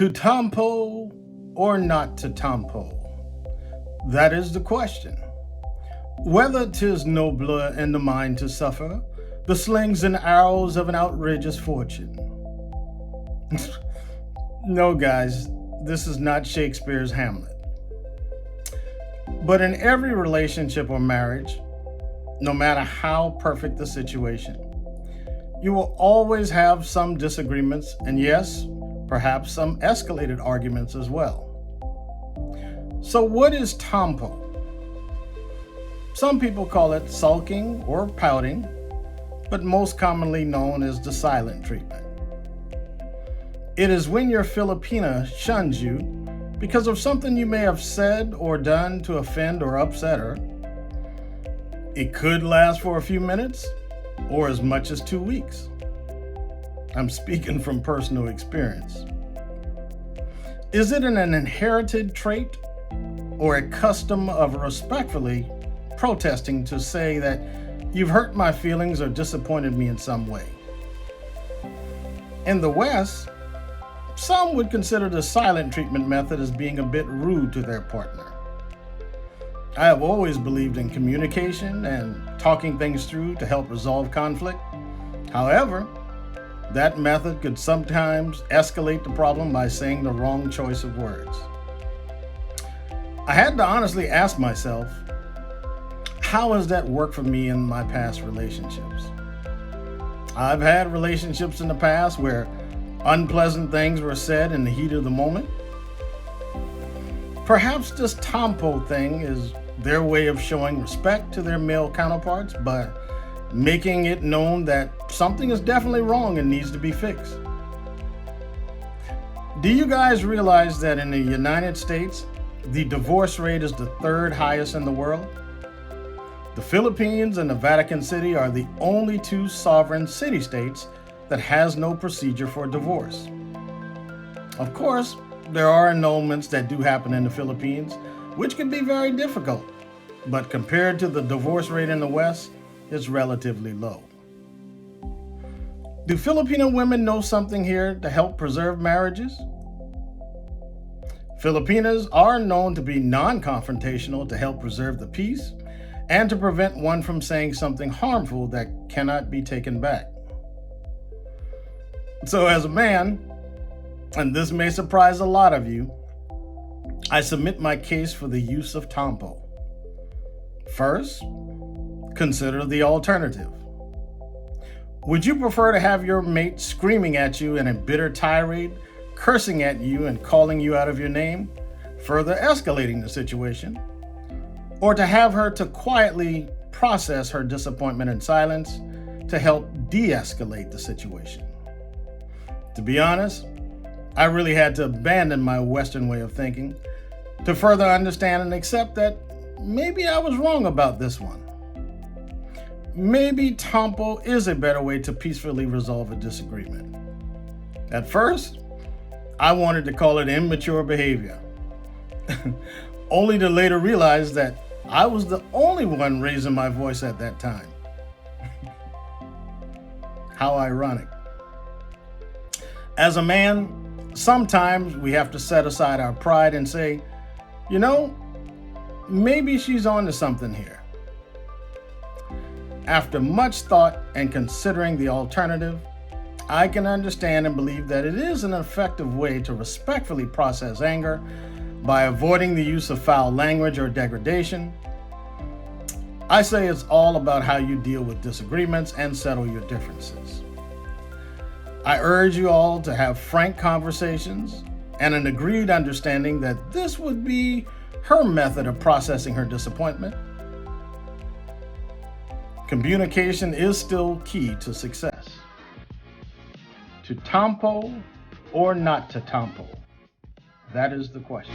To Tampo or not to Tampo? That is the question. Whether 'tis nobler in the mind to suffer the slings and arrows of an outrageous fortune. No, guys, this is not Shakespeare's Hamlet. But in every relationship or marriage, no matter how perfect the situation, you will always have some disagreements, and yes, perhaps some escalated arguments as well. So what is Tampo? Some people call it sulking or pouting, but most commonly known as the silent treatment. It is when your Filipina shuns you because of something you may have said or done to offend or upset her. It could last for a few minutes or as much as 2 weeks. I'm speaking from personal experience. Is it an inherited trait or a custom of respectfully protesting to say that you've hurt my feelings or disappointed me in some way? In the West, some would consider the silent treatment method as being a bit rude to their partner. I have always believed in communication and talking things through to help resolve conflict. However, that method could sometimes escalate the problem by saying the wrong choice of words. I had to honestly ask myself, how has that worked for me in my past relationships? I've had relationships in the past where unpleasant things were said in the heat of the moment. Perhaps this Tampo thing is their way of showing respect to their male counterparts by making it known that something is definitely wrong and needs to be fixed. Do you guys realize that in the United States, the divorce rate is the third highest in the world? The Philippines and the Vatican City are the only two sovereign city-states that has no procedure for divorce. Of course, there are annulments that do happen in the Philippines, which can be very difficult, but compared to the divorce rate in the West, it's relatively low. Do Filipino women know something here to help preserve marriages? Filipinas are known to be non-confrontational to help preserve the peace and to prevent one from saying something harmful that cannot be taken back. So as a man, and this may surprise a lot of you, I submit my case for the use of Tampo. First, consider the alternative. Would you prefer to have your mate screaming at you in a bitter tirade, cursing at you and calling you out of your name, further escalating the situation, or to have her to quietly process her disappointment in silence to help de-escalate the situation? To be honest, I really had to abandon my Western way of thinking to further understand and accept that maybe I was wrong about this one. Maybe Tampo is a better way to peacefully resolve a disagreement. At first, I wanted to call it immature behavior, only to later realize that I was the only one raising my voice at that time. How ironic. As a man, sometimes we have to set aside our pride and say, you know, maybe she's on to something here. After much thought and considering the alternative, I can understand and believe that it is an effective way to respectfully process anger by avoiding the use of foul language or degradation. I say it's all about how you deal with disagreements and settle your differences. I urge you all to have frank conversations and an agreed understanding that this would be her method of processing her disappointment. Communication is still key to success. To Tampo or not to Tampo? That is the question.